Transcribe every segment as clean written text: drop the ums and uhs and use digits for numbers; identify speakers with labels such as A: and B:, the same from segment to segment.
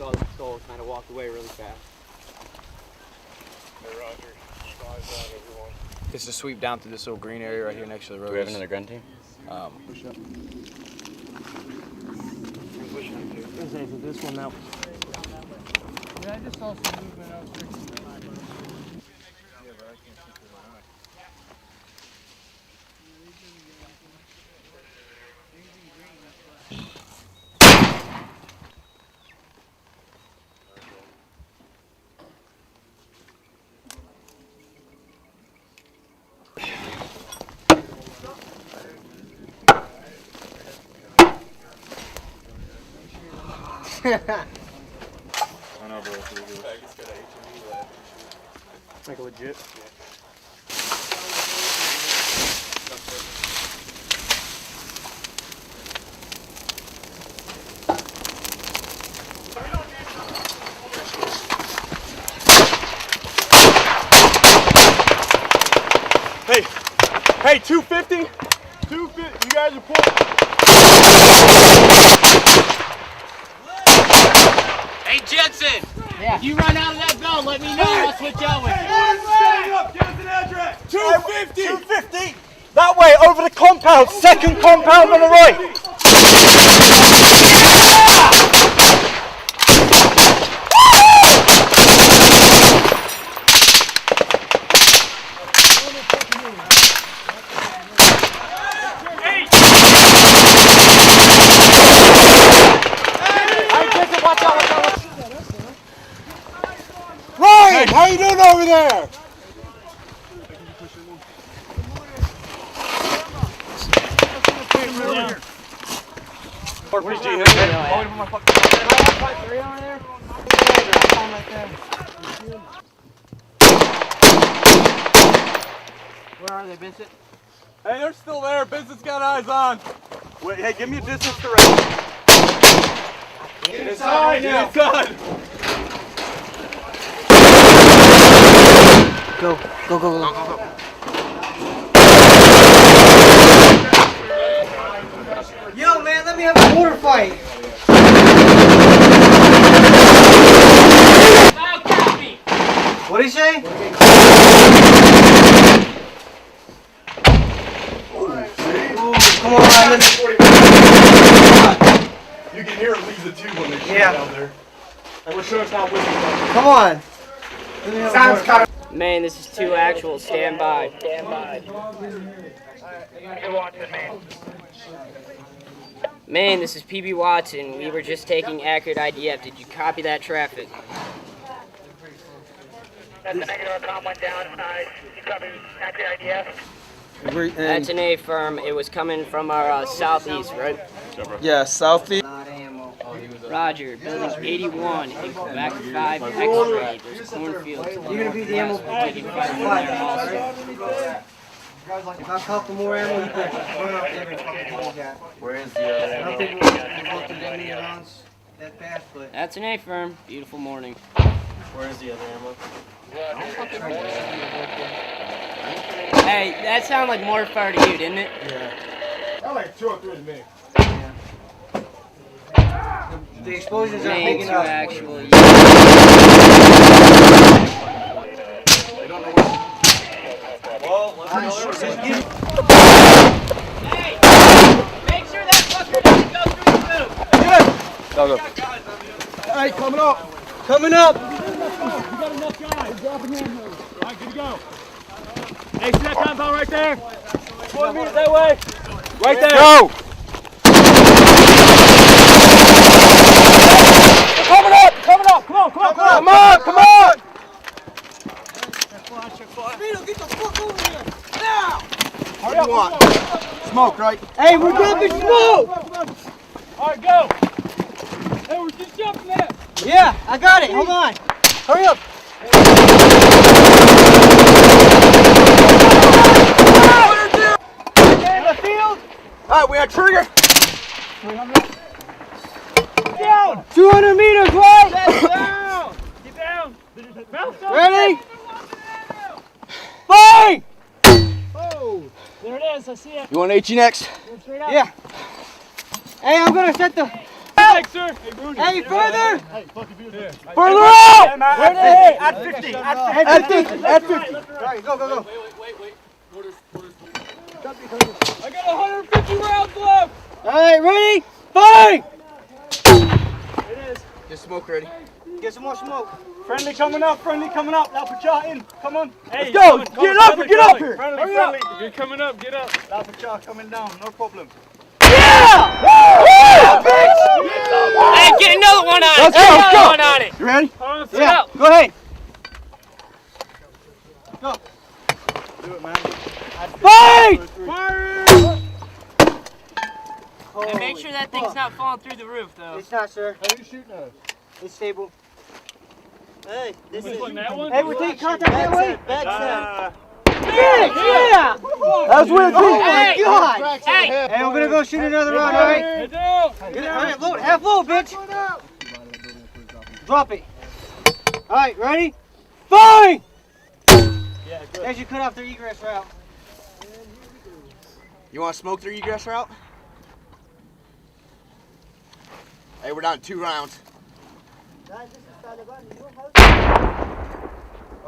A: saw the patrol, kind of walked away really fast.
B: Hey, Roger. Keep eyes on everyone.
C: It's a sweep down through this little green area right here next to the road.
D: Do we have another gun team?
C: Push up.
A: This one now.
E: Yeah, I just saw some movement out there.
B: Yeah, but I can't see through my eye. I know, bro.
A: Like a legit.
B: Hey, 250? 250, you guys are pulling.
F: Hey Jensen! Yeah. If you run out of that belt, let me know. I'll switch out with you.
B: Stand up, give us an address. 250!
G: 250! That way, over the compound, second compound on the right! Ryan, how you doing over there?
A: Where are they, Vincent?
B: Hey, they're still there. Vincent's got eyes on.
G: Wait, hey, give me a distance to rest.
B: Inside now. Inside.
A: Go. Yo, man, let me have a mortar fight. What'd he say? Come on, Ryan.
B: You can hear it leave the tube when they shoot
A: Yeah.
B: down there. And we're sure it's not with you.
A: Come on.
G: Sounds kind of...
F: Man, this is 2 actual. Stand by. Man, this is PB Watson. We were just taking accurate IDF. Did you copy that traffic?
H: That's a negative. Our comm went down. You copy accurate IDF?
F: That's an A firm. It was coming from our southeast, right?
G: Yeah, southeast.
F: Roger. Building 81 in Quebec 5 X-ray. There's cornfields.
A: You're gonna be the ammo.
F: Taking fire from there also.
A: If I cop for more ammo, you can run up there and fucking hold that.
G: Where is the other
A: I don't think we'll go through that many rounds that fast, but
F: That's an A firm. Beautiful morning.
G: Where is the other ammo?
F: Hey, that sounded like Mortar Fire to you, didn't it?
B: Yeah. I like 203 to me.
A: the explosions are
F: Man,
A: picking
F: 2
A: up.
F: actual. Hey! Make sure that fucker doesn't go through the roof!
G: Hey, coming up! Coming up!
E: You got enough guys. Dropping ammo. All right, good to go. Hey, see that compound right there? 4 meters that way. Right there.
G: Go! Coming up! Coming up!
E: Come on, come on, come
G: Come
E: on.
G: on! Come on!
A: Vito, get the fuck over here! Now!
G: Hurry up! Smoke, right?
A: Hey, we're dropping smoke!
E: All right, go. Hey, we're just jumping there.
A: Yeah, I got it. Hold on. Hurry up. In the field.
G: Alright, we have trigger!
E: Down.
A: 200 meters, right?
E: Down. Get down. Bounce up.
A: Ready? Fire!
E: Oh, there it is. I see it.
C: You want HE next?
E: Go straight up.
A: Yeah. Hey, I'm gonna set the...
E: Thanks, sir.
A: Hey, further!
G: Further out!
A: Where
G: Hey, add 50, add 50, add 50.
A: All right, go, go, go.
E: Wait. I got 150 rounds left.
A: All right, ready? Fire!
C: Just smoke ready.
A: Get some more smoke.
G: Friendly coming up, now put your in. Come on.
E: Hey,
G: Let's go, get up here.
E: Hurry up. You're coming up, get up.
G: Now put your coming down, no problem.
A: Yeah! Woo!
F: Hey, get another one on it.
G: Let's go,
F: Get
G: let's
F: another
G: go.
F: one on it.
G: You ready?
A: Yeah, go ahead.
G: Do it, man.
A: Fight!
F: And make sure that thing's not falling through the roof, though.
A: It's not, sir.
E: How are you shooting us?
A: It's stable. Hey, this
E: This one, that one?
A: Hey, we're taking contact that way.
G: Uh,
A: Yeah!
G: That was weird,
A: Oh
G: too.
A: my God!
F: Hey,
A: Hey, we're gonna go shoot another round, all right?
E: Heads out.
A: Get it, all right, load, half load, bitch. Drop it. All right, ready? Fire!
G: Yeah, good.
A: They should cut off their egress route.
C: You want to smoke their egress route? Hey, we're down to 2 rounds.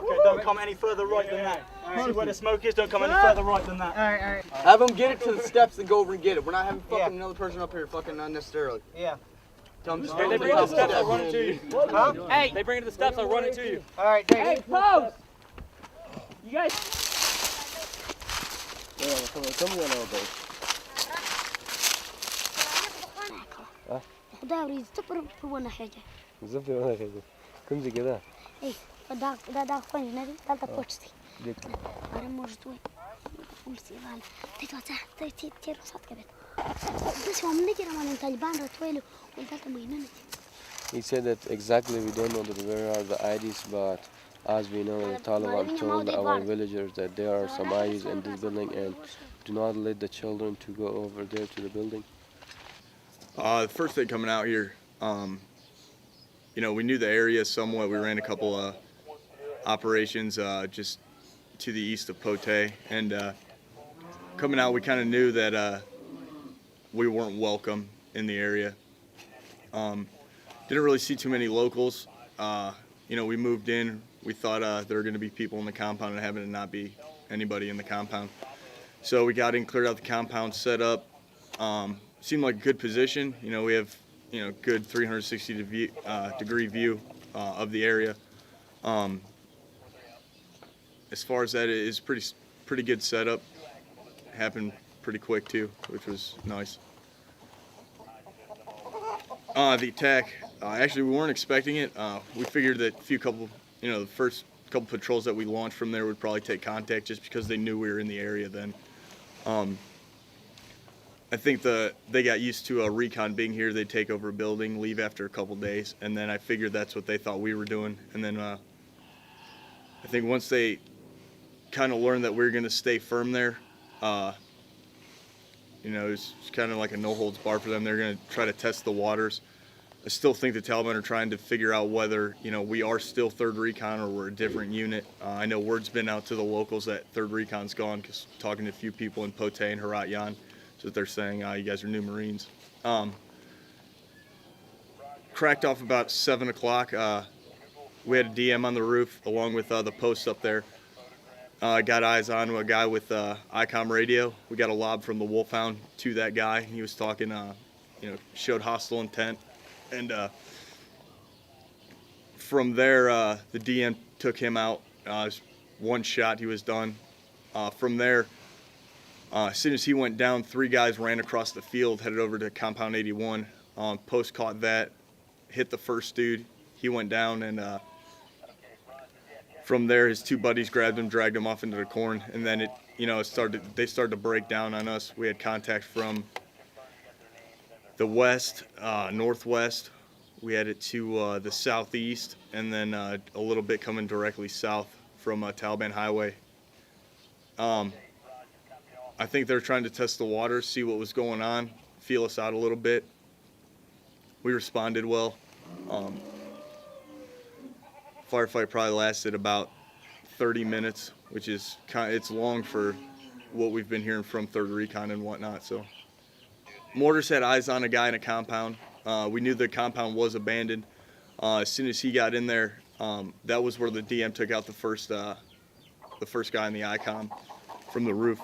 G: Okay, don't come any further right than that. See where the smoke is, don't come any further right than that.
A: All right, all right.
C: Have them get it to the steps and go over and get it. We're not having fucking
A: Yeah.
C: another person up here fucking unnecessarily.
A: Yeah.
C: Tell them just
E: Hey,
C: go
E: they
C: over
E: bring it to
C: the
E: the steps, I'll
C: steps.
E: run it to you.
A: Huh?
F: hey,
E: They bring it to the steps, I'll run it to you.
A: All right, take it.
F: pose. You guys.
D: خدها وريد تبر وانا حاجة
I: بالظبط وانا كده كنت كده
D: ايه دا فين نادي تالتا بوتشتي انا موجود وين ولسي غالا تيتو تيرو صوت كبير بس هو من نجي رمان طالبان رتويلو وانتالتا مهنانتي.
I: He said that exactly we don't know that where are the IDs, but as we know, the Taliban told our villagers that there are some IDs in this building and do not let the children to go over there to the building.
B: The first day coming out here, we knew the area somewhat. We ran a couple operations just to the east of Pote, and coming out, we kind of knew that we weren't welcome in the area. Didn't really see too many locals. We moved in. We thought there were going to be people in the compound, and happened to not be anybody in the compound. So we got in, cleared out the compound, set up. Seemed like a good position. We have good 360 degree view of the area. As far as that, it is pretty good setup. Happened pretty quick too, which was nice. The attack, actually we weren't expecting it. We figured that the first couple patrols that we launched from there would probably take contact just because they knew we were in the area then. I think they got used to a recon being here. They'd take over a building, leave after a couple days, and then I figured that's what they thought we were doing. And then I think once they kind of learned that we were going to stay firm there, it's kind of like a no-holds bar for them. They're going to try to test the waters. I still think the Taliban are trying to figure out whether, we are still 3rd Recon or we're a different unit. I know word's been out to the locals that 3rd Recon's gone, because talking to a few people in Pote and Herat Yan, so that they're saying, you guys are new Marines. Cracked off about 7 o'clock. We had a DM on the roof along with the posts up there. Got eyes on a guy with ICOM radio. We got a lob from the Wolfhound to that guy. He was talking, showed hostile intent. And from there, the DM took him out. One shot, he was done. From there, as soon as he went down, 3 guys ran across the field, headed over to Compound 81. Post caught that, hit the first dude. He went down, and from there, his 2 buddies grabbed him, dragged him off into the corn, and then they started to break down on us. We had contact from the west, northwest. We had it to the southeast, and then a little bit coming directly south from Taliban Highway. I think they're trying to test the waters, see what was going on, feel us out a little bit. We responded well. Firefight probably lasted about 30 minutes, which is it's long for what we've been hearing from 3rd Recon and whatnot. So, Mortars had eyes on a guy in a compound. We knew the compound was abandoned. As soon as he got in there, that was where the DM took out the first guy in the ICOM from the roof.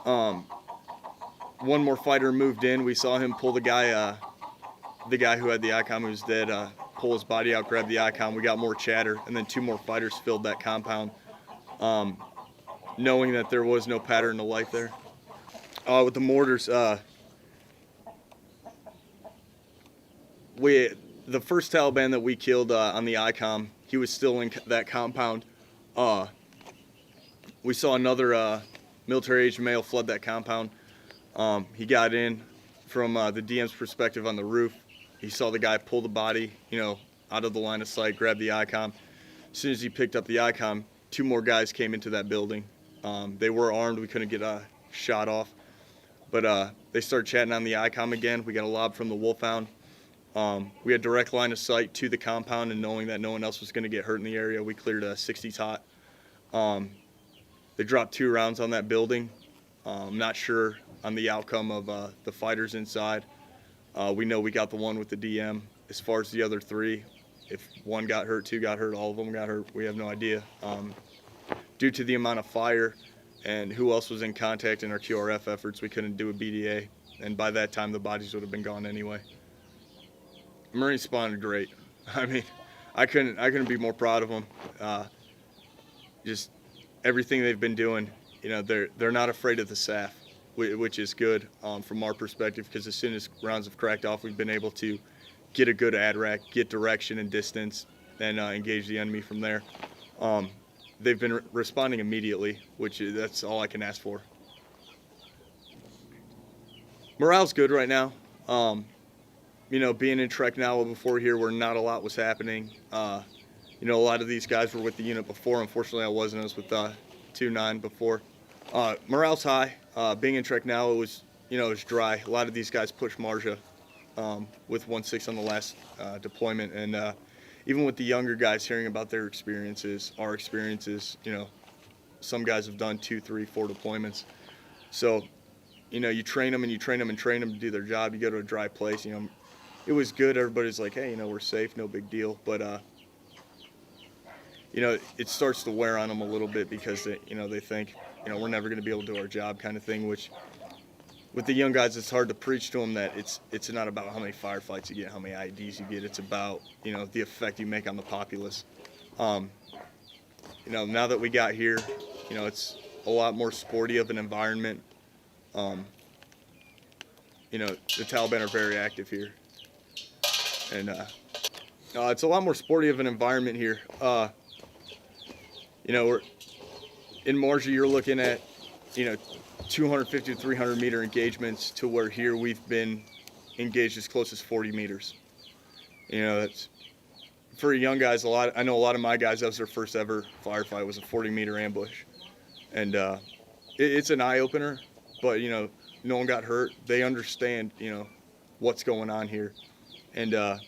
B: One more fighter moved in. We saw him pull the guy who had the ICOM who was dead, pull his body out, grab the ICOM. We got more chatter, and then 2 more fighters filled that compound, knowing that there was no pattern of life there. With the mortars, the first Taliban that we killed on the ICOM, he was still in that compound. We saw another military-aged male flood that compound. He got in from the DM's perspective on the roof. He saw the guy pull the body, out of the line of sight, grab the ICOM. As soon as he picked up the ICOM, 2 more guys came into that building. They were armed. We couldn't get a shot off. But they started chatting on the ICOM again. We got a lob from the Wolfhound. We had direct line of sight to the compound, and knowing that no one else was going to get hurt in the area, we cleared a 60 tot. They dropped 2 rounds on that building. I'm not sure on the outcome of the fighters inside. We know we got the one with the DM. As far as the other 3, if 1 got hurt, 2 got hurt, all of them got hurt, we have no idea. Due to the amount of fire and who else was in contact in our QRF efforts, we couldn't do a BDA, and by that time the bodies would have been gone anyway. Marines spawned great. I mean, I couldn't be more proud of them. Just everything they've been doing, they're not afraid of the SAF, which is good from our perspective, because as soon as rounds have cracked off, we've been able to get a good ad rack, get direction and distance, and engage the enemy from there. They've been responding immediately, that's all I can ask for. Morale's good right now. Being in Treknawa before here where not a lot was happening, a lot of these guys were with the unit before. Unfortunately, I wasn't. I was with 2-9 before. Morale's high. Being in Treknawa was, it was dry. A lot of these guys pushed Marja with 1-6 on the last deployment, and even with the younger guys hearing about their experiences, our experiences, some guys have done 2, 3, 4 deployments. So, you train them and you train them and train them to do their job. You go to a dry place, it was good. Everybody's like, hey, we're safe, no big deal. But, it starts to wear on them a little bit because, they think, we're never going to be able to do our job kind of thing, which with the young guys, it's hard to preach to them that it's not about how many firefights you get, how many IEDs you get. It's about, the effect you make on the populace. Now that we got here, it's a lot more sporty of an environment. The Taliban are very active here. And it's a lot more sporty of an environment here. We're in Marja, you're looking at, 250 to 300 meter engagements, to where here we've been engaged as close as 40 meters. That's for young guys. I know a lot of my guys, that was their first ever firefight, was a 40-meter ambush, and it's an eye opener. But no one got hurt. They understand what's going on here, and I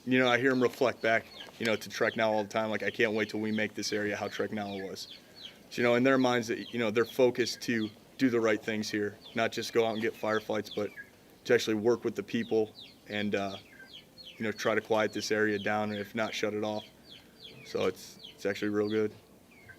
B: hear them reflect back to Treknawa all the time. Like, I can't wait till we make this area how Treknawa was. So, in their minds, that they're focused to do the right things here, not just go out and get firefights, but to actually work with the people and try to quiet this area down, and if not, shut it off. So it's actually real good.